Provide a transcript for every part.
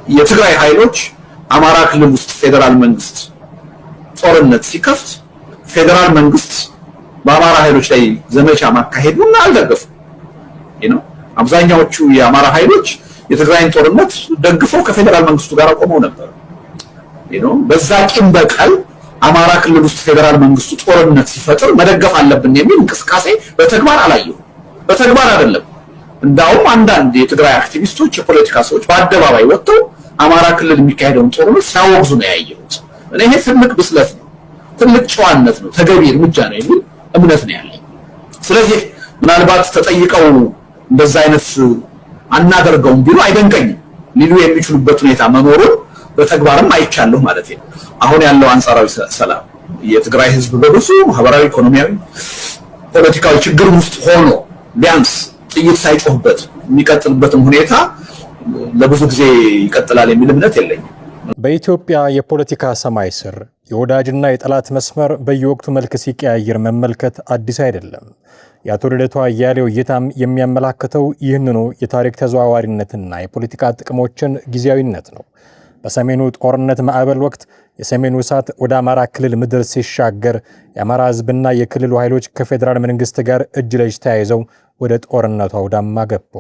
የትግራይ ኃይሎች አማራ ክልል ውስጥ ፌደራል መንግስት ጦርነት ሲከፍት ፌደራል መንግስት በአማራ ኃይሎች ላይ ዘመቻ ማካሄዱን አልደገፉም። አብዛኛዎቹ የአማራ ኃይሎች የትግራይን ጦርነት ደግፈው ከፌደራል መንግስቱ ጋር ቆመው ነበር። በዛ ቂም በቀል አማራ ክልል ውስጥ ፌደራል መንግስቱ ጦርነት ሲፈጥር መደገፍ አለብን የሚል እንቅስቃሴ በተግባር አላየሁም። በተግባር አይደለም። እንዳውም አንዳንድ የትግራይ አክቲቪስቶች፣ የፖለቲካ ሰዎች በአደባባይ ወጥተው አማራ ክልል የሚካሄደውን ጦርነት ሲያወግዙ ነው ያየሁት። ይሄ ትልቅ ብስለት ነው፣ ትልቅ ጨዋነት ነው፣ ተገቢ እርምጃ ነው የሚል እምነት ነው ያለኝ። ስለዚህ ምናልባት ተጠይቀው እንደዛ አይነት አናደርገውም ቢሉ አይደንቀኝም። ሊሉ የሚችሉበት ሁኔታ መኖሩን በተግባርም አይቻለሁ ማለት ነው። አሁን ያለው አንጻራዊ ሰላም የትግራይ ህዝብ በብዙ ማህበራዊ፣ ኢኮኖሚያዊ፣ ፖለቲካዊ ችግር ውስጥ ሆኖ ቢያንስ ጥይት ሳይጮህበት የሚቀጥልበትም ሁኔታ ለብዙ ጊዜ ይቀጥላል የሚል እምነት የለኝም። በኢትዮጵያ የፖለቲካ ሰማይ ስር የወዳጅና የጠላት መስመር በየወቅቱ መልክ ሲቀያየር መመልከት አዲስ አይደለም። የአቶ ልደቱ አያሌው እይታም የሚያመላክተው ይህንኑ የታሪክ ተዘዋዋሪነትና የፖለቲካ ጥቅሞችን ጊዜያዊነት ነው። በሰሜኑ ጦርነት ማዕበል ወቅት የሰሜኑ እሳት ወደ አማራ ክልል ምድር ሲሻገር የአማራ ህዝብና የክልሉ ኃይሎች ከፌዴራል መንግስት ጋር እጅ ለእጅ ተያይዘው ወደ ጦርነቱ አውዳማ ገቡ።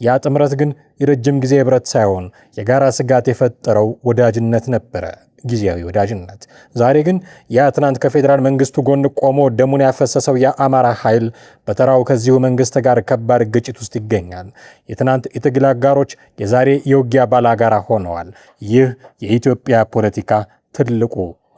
ያ ጥምረት ግን የረጅም ጊዜ ህብረት ሳይሆን የጋራ ስጋት የፈጠረው ወዳጅነት ነበረ፣ ጊዜያዊ ወዳጅነት። ዛሬ ግን ያ ትናንት ከፌዴራል መንግስቱ ጎን ቆሞ ደሙን ያፈሰሰው የአማራ ኃይል በተራው ከዚሁ መንግስት ጋር ከባድ ግጭት ውስጥ ይገኛል። የትናንት የትግል አጋሮች የዛሬ የውጊያ ባላጋራ ሆነዋል። ይህ የኢትዮጵያ ፖለቲካ ትልቁ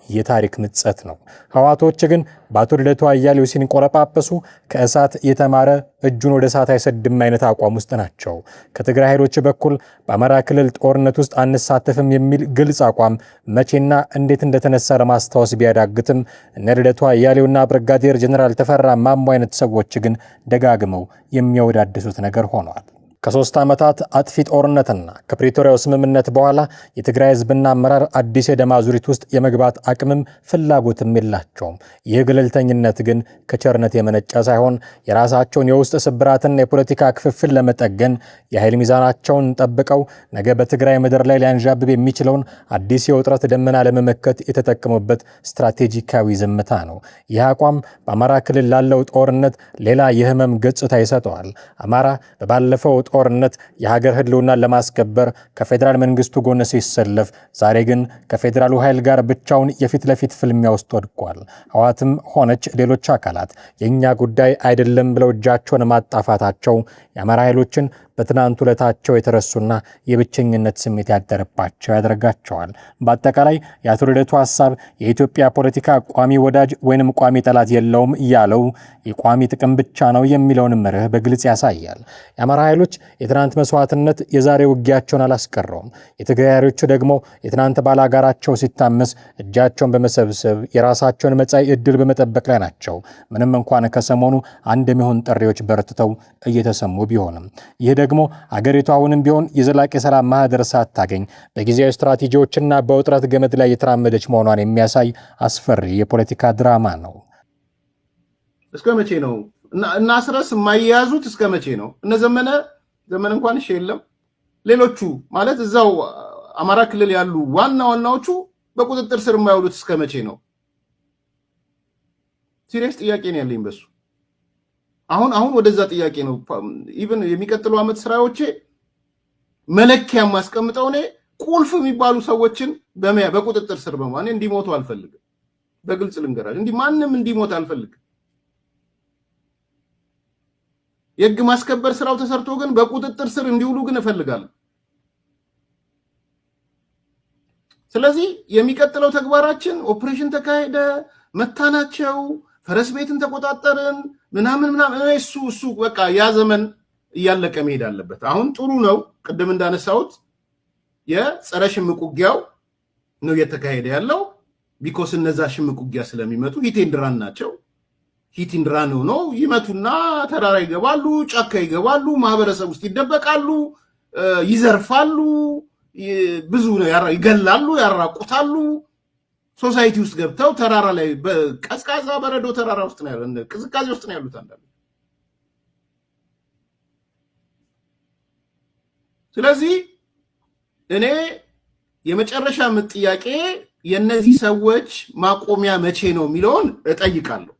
የታሪክ ምጸት ነው። ህወሓቶች ግን በአቶ ልደቱ አያሌው ሲንቆለጳጰሱ ከእሳት የተማረ እጁን ወደ እሳት አይሰድም አይነት አቋም ውስጥ ናቸው። ከትግራይ ኃይሎች በኩል በአማራ ክልል ጦርነት ውስጥ አንሳተፍም የሚል ግልጽ አቋም መቼና እንዴት እንደተነሳ ለማስታወስ ቢያዳግትም እነ ልደቱ አያሌውና ብርጋዴር ጀነራል ተፈራ ማሞ አይነት ሰዎች ግን ደጋግመው የሚያወዳድሱት ነገር ሆኗል። ከ3 ዓመታት አጥፊ ጦርነትና ከፕሪቶሪያው ስምምነት በኋላ የትግራይ ህዝብና አመራር አዲስ የደም አዙሪት ውስጥ የመግባት አቅምም ፍላጎትም የላቸውም። ይህ ገለልተኝነት ግን ከቸርነት የመነጨ ሳይሆን የራሳቸውን የውስጥ ስብራትና የፖለቲካ ክፍፍል ለመጠገን የኃይል ሚዛናቸውን ጠብቀው ነገ በትግራይ ምድር ላይ ሊያንዣብብ የሚችለውን አዲስ የውጥረት ደመና ለመመከት የተጠቀሙበት ስትራቴጂካዊ ዝምታ ነው። ይህ አቋም በአማራ ክልል ላለው ጦርነት ሌላ የህመም ገጽታ ይሰጠዋል። አማራ በባለፈው ጦርነት የሀገር ህልውናን ለማስከበር ከፌዴራል መንግስቱ ጎን ሲሰለፍ፣ ዛሬ ግን ከፌዴራሉ ኃይል ጋር ብቻውን የፊት ለፊት ፍልሚያ ውስጥ ወድቋል። ህወሓትም ሆነች ሌሎች አካላት የኛ ጉዳይ አይደለም ብለው እጃቸውን ማጣፋታቸው የአማራ ኃይሎችን በትናንት ዕለታቸው የተረሱና የብቸኝነት ስሜት ያደረባቸው ያደርጋቸዋል። በአጠቃላይ የአቶ ልደቱ ሐሳብ የኢትዮጵያ ፖለቲካ ቋሚ ወዳጅ ወይንም ቋሚ ጠላት የለውም ያለው የቋሚ ጥቅም ብቻ ነው የሚለውን መርህ በግልጽ ያሳያል። የአማራ ኃይሎች የትናንት መስዋዕትነት የዛሬ ውጊያቸውን አላስቀረውም። የትግራይ ኃይሎች ደግሞ የትናንት ባላጋራቸው ሲታመስ እጃቸውን በመሰብሰብ የራሳቸውን መጻኢ ዕድል በመጠበቅ ላይ ናቸው። ምንም እንኳን ከሰሞኑ አንድ የሚሆን ጥሪዎች በርትተው እየተሰሙ ቢሆንም ይህ ደግሞ አገሪቱ አሁንም ቢሆን የዘላቂ ሰላም ማህደር ሳታገኝ በጊዜያዊ ስትራቴጂዎችና በውጥረት ገመድ ላይ የተራመደች መሆኗን የሚያሳይ አስፈሪ የፖለቲካ ድራማ ነው። እስከ መቼ ነው እና አስረስ የማይያዙት? እስከ መቼ ነው? እነ ዘመነ እንኳን እሺ የለም፣ ሌሎቹ ማለት እዛው አማራ ክልል ያሉ ዋናዎቹ በቁጥጥር ስር የማይውሉት እስከ መቼ ነው? ሲሪየስ ጥያቄ ነው ያለኝ በሱ። አሁን ወደዛ ጥያቄ ነው ኢቭን የሚቀጥለው ዓመት ስራዎቼ መለኪያ ማስቀምጠው እኔ ቁልፍ የሚባሉ ሰዎችን በቁጥጥር ስር በማን እንዲሞቱ አልፈልግም። በግልጽ ልንገራችሁ፣ ማንም እንዲሞት አልፈልግም። የህግ ማስከበር ስራው ተሰርቶ ግን በቁጥጥር ስር እንዲውሉ ግን እፈልጋለሁ። ስለዚህ የሚቀጥለው ተግባራችን ኦፕሬሽን ተካሄደ፣ መታናቸው፣ ፈረስ ቤትን ተቆጣጠርን ምናምን እሱ በቃ ያ ዘመን እያለቀ መሄድ አለበት። አሁን ጥሩ ነው፣ ቅድም እንዳነሳሁት የጸረ ሽምቅ ውጊያው ነው እየተካሄደ ያለው። ቢኮስ እነዛ ሽምቅ ውጊያ ስለሚመጡ ሂቴንድራን ናቸው። ሂቴንድራን ነው ይመቱና ተራራ ይገባሉ፣ ጫካ ይገባሉ፣ ማህበረሰብ ውስጥ ይደበቃሉ፣ ይዘርፋሉ፣ ብዙ ነው ይገላሉ፣ ያራቁታሉ። ሶሳይቲ ውስጥ ገብተው ተራራ ላይ በቀዝቃዛ በረዶ ተራራ ውስጥ ነው ያሉት፣ ቅዝቃዜ ውስጥ ነው ያሉት አንዳንዱ። ስለዚህ እኔ የመጨረሻ ጥያቄ የነዚህ ሰዎች ማቆሚያ መቼ ነው የሚለውን እጠይቃለሁ።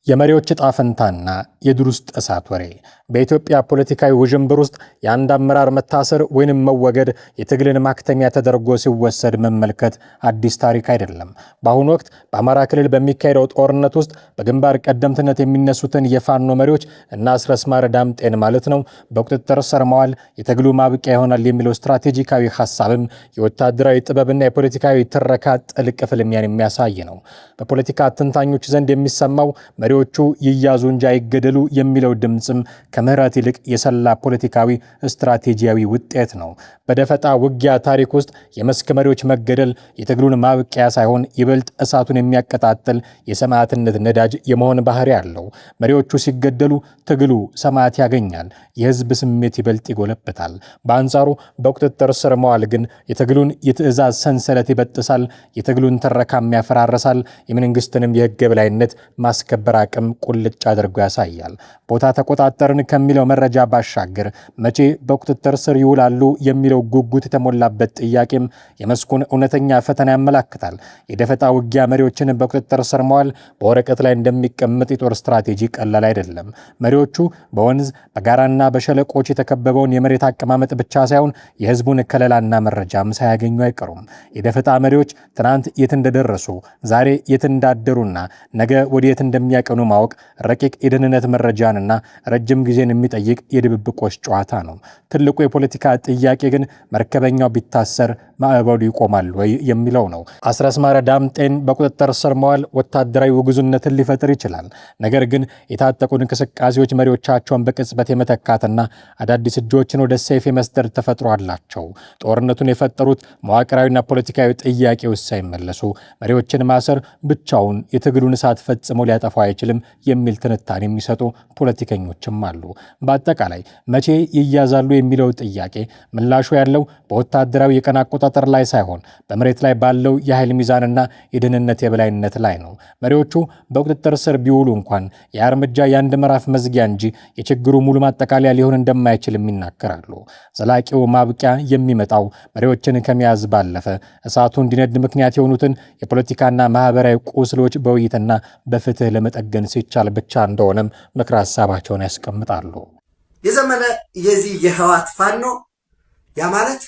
የመሪዎች ዕጣ ፈንታና የዱር ውስጥ እሳት ወሬ። በኢትዮጵያ ፖለቲካዊ ውዥንብር ውስጥ የአንድ አመራር መታሰር ወይንም መወገድ የትግልን ማክተሚያ ተደርጎ ሲወሰድ መመልከት አዲስ ታሪክ አይደለም። በአሁኑ ወቅት በአማራ ክልል በሚካሄደው ጦርነት ውስጥ በግንባር ቀደምትነት የሚነሱትን የፋኖ መሪዎች እና አስረስ ማረ ዳምጤን ማለት ነው በቁጥጥር ስር ማዋል የትግሉ ማብቂያ ይሆናል የሚለው ስትራቴጂካዊ ሐሳብም የወታደራዊ ጥበብና የፖለቲካዊ ትረካ ጥልቅ ፍልሚያን የሚያሳይ ነው። በፖለቲካ ትንታኞች ዘንድ የሚሰማው መሪዎቹ ይያዙ እንጂ አይገደሉ የሚለው ድምፅም ከምህረት ይልቅ የሰላ ፖለቲካዊ ስትራቴጂያዊ ውጤት ነው። በደፈጣ ውጊያ ታሪክ ውስጥ የመስክ መሪዎች መገደል የትግሉን ማብቂያ ሳይሆን ይበልጥ እሳቱን የሚያቀጣጥል የሰማዕትነት ነዳጅ የመሆን ባህሪ አለው። መሪዎቹ ሲገደሉ ትግሉ ሰማዕት ያገኛል፣ የህዝብ ስሜት ይበልጥ ይጎለብታል። በአንጻሩ በቁጥጥር ስር መዋል ግን የትግሉን የትዕዛዝ ሰንሰለት ይበጥሳል፣ የትግሉን ትረካም ያፈራረሳል፣ የመንግስትንም የህግ የበላይነት ማስከበር አቅም ቁልጭ አድርጎ ያሳያል። ቦታ ተቆጣጠርን ከሚለው መረጃ ባሻገር መቼ በቁጥጥር ስር ይውላሉ የሚለው ጉጉት የተሞላበት ጥያቄም የመስኩን እውነተኛ ፈተና ያመላክታል። የደፈጣ ውጊያ መሪዎችን በቁጥጥር ስር መዋል በወረቀት ላይ እንደሚቀመጥ የጦር ስትራቴጂ ቀላል አይደለም። መሪዎቹ በወንዝ በጋራና በሸለቆች የተከበበውን የመሬት አቀማመጥ ብቻ ሳይሆን የህዝቡን ከለላና መረጃም ሳያገኙ አይቀሩም። የደፈጣ መሪዎች ትናንት የት እንደደረሱ ዛሬ የት እንዳደሩና ነገ ወዴት እንደሚያቀኑ ማወቅ ረቂቅ የደህንነት መረጃንና ረጅም ጊዜን የሚጠይቅ የድብብቆች ጨዋታ ነው። ትልቁ የፖለቲካ ጥያቄ ግን መርከበኛው ቢታሰር ማዕበሉ ይቆማል ወይ የሚለው ነው። አስረስ ማረ ዳምጤን በቁጥጥር ስር መዋል ወታደራዊ ውግዙነትን ሊፈጥር ይችላል። ነገር ግን የታጠቁ እንቅስቃሴዎች መሪዎቻቸውን በቅጽበት የመተካትና አዳዲስ እጆችን ወደ ሰይፍ የመስደድ ተፈጥሮ አላቸው። ጦርነቱን የፈጠሩት መዋቅራዊና ፖለቲካዊ ጥያቄዎች ሳይመለሱ መሪዎችን ማሰር ብቻውን የትግሉን እሳት ፈጽሞ ሊያጠፋው አይችልም የሚል ትንታኔ የሚሰጡ ፖለቲከኞችም አሉ። በአጠቃላይ መቼ ይያዛሉ የሚለው ጥያቄ ምላሹ ያለው በወታደራዊ የቀን አቆጣጠር ላይ ሳይሆን በመሬት ላይ ባለው የኃይል ሚዛንና የደህንነት የበላይነት ላይ ነው። መሪዎቹ በቁጥጥር ስር ቢውሉ እንኳን የእርምጃ የአንድ ምዕራፍ መዝጊያ እንጂ የችግሩ ሙሉ ማጠቃለያ ሊሆን እንደማይችል ይናገራሉ። ዘላቂው ማብቂያ የሚመጣው መሪዎችን ከመያዝ ባለፈ እሳቱ እንዲነድ ምክንያት የሆኑትን የፖለቲካና ማህበራዊ ቁስሎች በውይይትና በፍትህ ለመጠገን ሲቻል ብቻ እንደሆነም ምክረ ሀሳባቸውን ያስቀምጣሉ። የዘመነ የዚህ የህወሓት ፋኖ ያ ማለት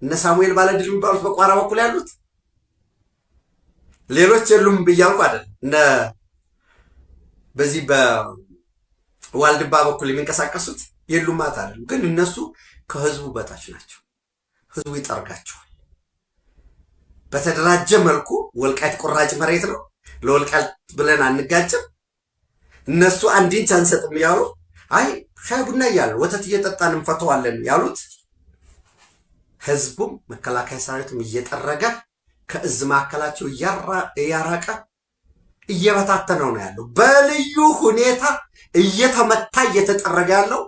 እነ ሳሙኤል ባለድል የሚባሉት በቋራ በኩል ያሉት ሌሎች የሉም ብያልኩ አይደል። እነ በዚህ በዋልድባ በኩል የሚንቀሳቀሱት የሉም ማለት አይደል። ግን እነሱ ከህዝቡ በታች ናቸው። ህዝቡ ይጠርጋቸዋል። በተደራጀ መልኩ ወልቃይት ቁራጭ መሬት ነው፣ ለወልቃይት ብለን አንጋጭም፣ እነሱ አንድ ኢንች አንሰጥም ያሉ አይ ሻይ ቡና እያሉ ወተት እየጠጣን እንፈተዋለን ያሉት ህዝቡም መከላከያ ሰራዊቱም እየጠረገ ከእዝ ማዕከላቸው እያራቀ እየበታተነው ነው ያለው። በልዩ ሁኔታ እየተመታ እየተጠረገ ያለው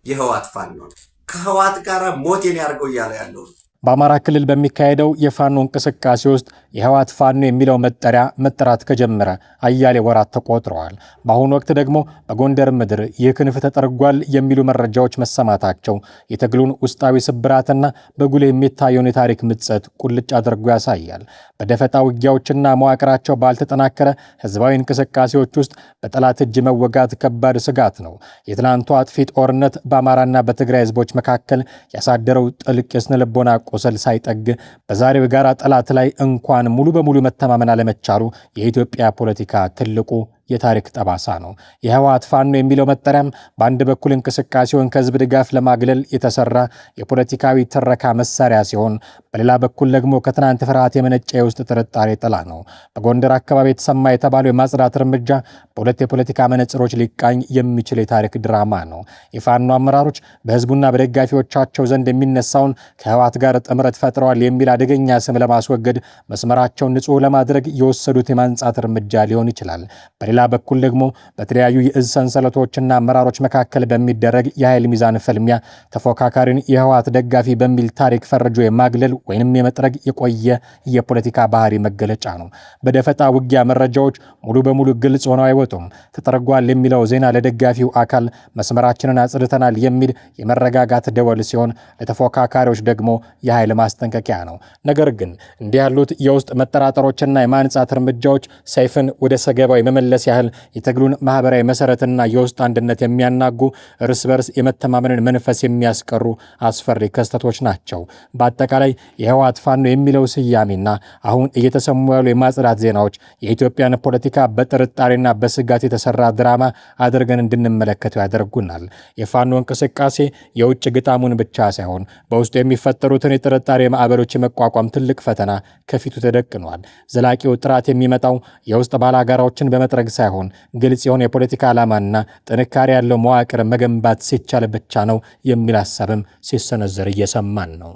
የህወሓት ፋኖ ነው። ከህወሓት ጋር ሞቴን ያርገው እያለ ያለው በአማራ ክልል በሚካሄደው የፋኖ እንቅስቃሴ ውስጥ የህወሓት ፋኖ የሚለው መጠሪያ መጠራት ከጀመረ አያሌ ወራት ተቆጥረዋል። በአሁኑ ወቅት ደግሞ በጎንደር ምድር ይህ ክንፍ ተጠርጓል የሚሉ መረጃዎች መሰማታቸው የትግሉን ውስጣዊ ስብራትና በጉልህ የሚታየውን የታሪክ ምጸት ቁልጭ አድርጎ ያሳያል። በደፈጣ ውጊያዎችና መዋቅራቸው ባልተጠናከረ ህዝባዊ እንቅስቃሴዎች ውስጥ በጠላት እጅ መወጋት ከባድ ስጋት ነው። የትናንቱ አጥፊ ጦርነት በአማራና በትግራይ ህዝቦች መካከል ያሳደረው ጥልቅ የስነ ልቦና ቁስል ሳይጠግ በዛሬው ጋራ ጠላት ላይ እንኳን ሙሉ በሙሉ መተማመን አለመቻሉ የኢትዮጵያ ፖለቲካ ትልቁ የታሪክ ጠባሳ ነው። የህወሓት ፋኖ የሚለው መጠሪያም በአንድ በኩል እንቅስቃሴውን ከህዝብ ድጋፍ ለማግለል የተሰራ የፖለቲካዊ ትረካ መሳሪያ ሲሆን፣ በሌላ በኩል ደግሞ ከትናንት ፍርሃት የመነጨ የውስጥ ጥርጣሬ ጥላ ነው። በጎንደር አካባቢ የተሰማ የተባለው የማጽዳት እርምጃ በሁለት የፖለቲካ መነጽሮች ሊቃኝ የሚችል የታሪክ ድራማ ነው። የፋኖ አመራሮች በህዝቡና በደጋፊዎቻቸው ዘንድ የሚነሳውን ከህወሓት ጋር ጥምረት ፈጥረዋል የሚል አደገኛ ስም ለማስወገድ መስመራቸውን ንጹህ ለማድረግ የወሰዱት የማንጻት እርምጃ ሊሆን ይችላል። በሌላ በኩል ደግሞ በተለያዩ የእዝ ሰንሰለቶችና አመራሮች መካከል በሚደረግ የኃይል ሚዛን ፍልሚያ ተፎካካሪን የህወሓት ደጋፊ በሚል ታሪክ ፈርጆ የማግለል ወይንም የመጥረግ የቆየ የፖለቲካ ባህሪ መገለጫ ነው። በደፈጣ ውጊያ መረጃዎች ሙሉ በሙሉ ግልጽ ሆነው አይወጡም። ተጠርጓል የሚለው ዜና ለደጋፊው አካል መስመራችንን አጽድተናል የሚል የመረጋጋት ደወል ሲሆን፣ ለተፎካካሪዎች ደግሞ የኃይል ማስጠንቀቂያ ነው። ነገር ግን እንዲህ ያሉት የውስጥ መጠራጠሮችና የማንጻት እርምጃዎች ሰይፍን ወደ ሰገባው የመመለስ ያህል የትግሉን ማህበራዊ መሰረትና የውስጥ አንድነት የሚያናጉ እርስ በርስ የመተማመንን መንፈስ የሚያስቀሩ አስፈሪ ክስተቶች ናቸው። በአጠቃላይ የህወሓት ፋኖ የሚለው ስያሜና አሁን እየተሰሙ ያሉ የማጽዳት ዜናዎች የኢትዮጵያን ፖለቲካ በጥርጣሬና በስጋት የተሰራ ድራማ አድርገን እንድንመለከተው ያደርጉናል። የፋኖ እንቅስቃሴ የውጭ ግጣሙን ብቻ ሳይሆን በውስጡ የሚፈጠሩትን የጥርጣሬ ማዕበሎች የመቋቋም ትልቅ ፈተና ከፊቱ ተደቅኗል። ዘላቂው ጥራት የሚመጣው የውስጥ ባላጋራዎችን በመጥረግ ሳይሆን ግልጽ የሆነ የፖለቲካ ዓላማና ጥንካሬ ያለው መዋቅር መገንባት ሲቻል ብቻ ነው የሚል ሐሳብም ሲሰነዘር እየሰማን ነው።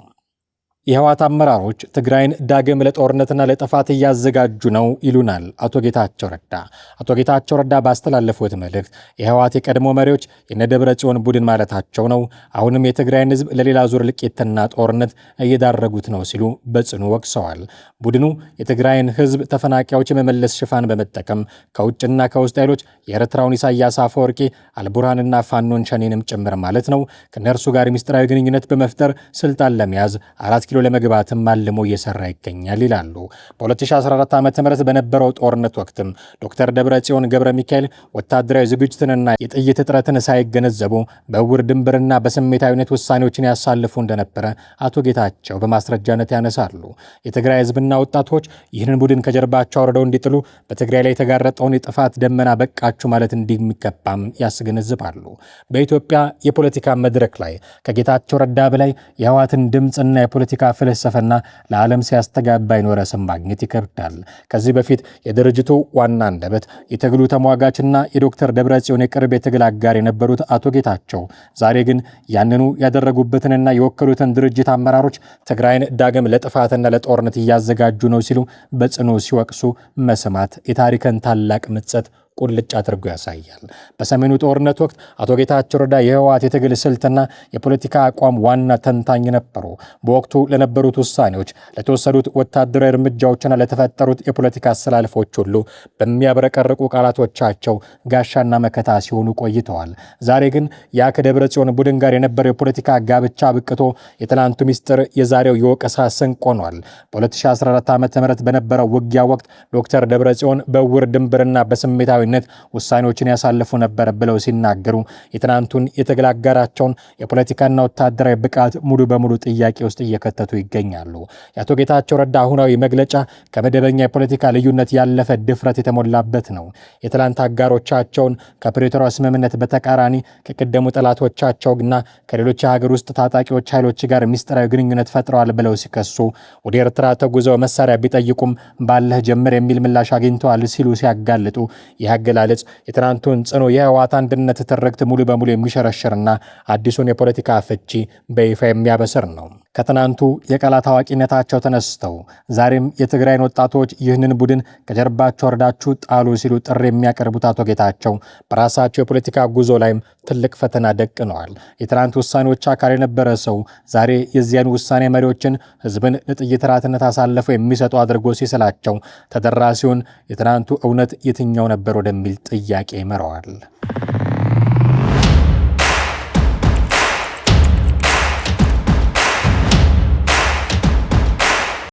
የህወሓት አመራሮች ትግራይን ዳግም ለጦርነትና ለጥፋት እያዘጋጁ ነው ይሉናል አቶ ጌታቸው ረዳ። አቶ ጌታቸው ረዳ ባስተላለፉት መልእክት የህወሓት የቀድሞ መሪዎች የነደብረ ጽዮን ቡድን ማለታቸው ነው አሁንም የትግራይን ህዝብ ለሌላ ዙር ልቄትና ጦርነት እየዳረጉት ነው ሲሉ በጽኑ ወቅሰዋል። ቡድኑ የትግራይን ህዝብ ተፈናቃዮች የመመለስ ሽፋን በመጠቀም ከውጭና ከውስጥ ኃይሎች የኤርትራውን ኢሳያስ አፈወርቂ አልቡርሃንና ፋኖን ሸኔንም ጭምር ማለት ነው ከነርሱ ጋር ሚስጥራዊ ግንኙነት በመፍጠር ስልጣን ለመያዝ 4 ኪሎ ለመግባትም አልሞ እየሰራ ይገኛል ይላሉ። በ2014 ዓ.ም በነበረው ጦርነት ወቅትም ዶክተር ደብረጽዮን ገብረ ሚካኤል ወታደራዊ ዝግጅትንና የጥይት እጥረትን ሳይገነዘቡ በእውር ድንብርና በስሜታዊነት ውሳኔዎችን ያሳልፉ እንደነበረ አቶ ጌታቸው በማስረጃነት ያነሳሉ። የትግራይ ህዝብና ወጣቶች ይህንን ቡድን ከጀርባቸው አውርደው እንዲጥሉ በትግራይ ላይ የተጋረጠውን የጥፋት ደመና በቃችሁ ማለት እንደሚገባም ያስገነዝባሉ። በኢትዮጵያ የፖለቲካ መድረክ ላይ ከጌታቸው ረዳ በላይ የህወሓትን ድምፅና የፖለቲካ ፍልስፍና ለዓለም ሲያስተጋባ ይኖረ ስም ማግኘት ይከብዳል። ከዚህ በፊት የድርጅቱ ዋና አንደበት የትግሉ ተሟጋችና የዶክተር ደብረጽዮን የቅርብ የትግል አጋር የነበሩት አቶ ጌታቸው ዛሬ ግን ያንኑ ያደረጉበትንና የወከሉትን ድርጅት አመራሮች ትግራይን ዳግም ለጥፋትና ለጦርነት እያዘጋጁ ነው ሲሉ በጽኑ ሲወቅሱ መስማት የታሪክን ታላቅ ምጸት ቁልጭ አድርጎ ያሳያል። በሰሜኑ ጦርነት ወቅት አቶ ጌታቸው ረዳ የህወሓት የትግል ስልትና የፖለቲካ አቋም ዋና ተንታኝ ነበሩ። በወቅቱ ለነበሩት ውሳኔዎች፣ ለተወሰዱት ወታደራዊ እርምጃዎችና ለተፈጠሩት የፖለቲካ አሰላልፎች ሁሉ በሚያብረቀርቁ ቃላቶቻቸው ጋሻና መከታ ሲሆኑ ቆይተዋል። ዛሬ ግን ያ ከደብረ ጽዮን ቡድን ጋር የነበረው የፖለቲካ ጋብቻ ብቅቶ የትናንቱ ሚስጥር የዛሬው የወቀሳ ስንቅ ሆኗል። በ2014 ዓ.ም በነበረው ውጊያ ወቅት ዶክተር ደብረ ጽዮን በእውር ድንብርና በስሜታዊ ውሳኔዎችን ያሳልፉ ነበር ብለው ሲናገሩ የትናንቱን የትግል አጋራቸውን የፖለቲካና ወታደራዊ ብቃት ሙሉ በሙሉ ጥያቄ ውስጥ እየከተቱ ይገኛሉ። የአቶ ጌታቸው ረዳ አሁናዊ መግለጫ ከመደበኛ የፖለቲካ ልዩነት ያለፈ ድፍረት የተሞላበት ነው። የትላንት አጋሮቻቸውን ከፕሪቶሪያው ስምምነት በተቃራኒ ከቀደሙ ጠላቶቻቸውና ከሌሎች የሀገር ውስጥ ታጣቂዎች ኃይሎች ጋር ሚስጥራዊ ግንኙነት ፈጥረዋል ብለው ሲከሱ ወደ ኤርትራ ተጉዘው መሳሪያ ቢጠይቁም ባለህ ጀምር የሚል ምላሽ አግኝተዋል ሲሉ ሲያጋልጡ አገላለጽ የትናንቱን ጽኑ የህወሓት አንድነት ትርክት ሙሉ በሙሉ የሚሸረሽርና አዲሱን የፖለቲካ ፍቺ በይፋ የሚያበስር ነው። ከትናንቱ የቃላት አዋቂነታቸው ተነስተው ዛሬም የትግራይን ወጣቶች ይህንን ቡድን ከጀርባቸው ወርዳችሁ ጣሉ ሲሉ ጥሪ የሚያቀርቡት አቶ ጌታቸው በራሳቸው የፖለቲካ ጉዞ ላይም ትልቅ ፈተና ደቅነዋል። የትናንት ውሳኔዎች አካል የነበረ ሰው ዛሬ የዚያን ውሳኔ መሪዎችን ህዝብን ለጥይት ራትነት አሳልፈው የሚሰጡ አድርጎ ሲስላቸው ተደራሲውን የትናንቱ እውነት የትኛው ነበር ወደሚል ጥያቄ ይመራዋል።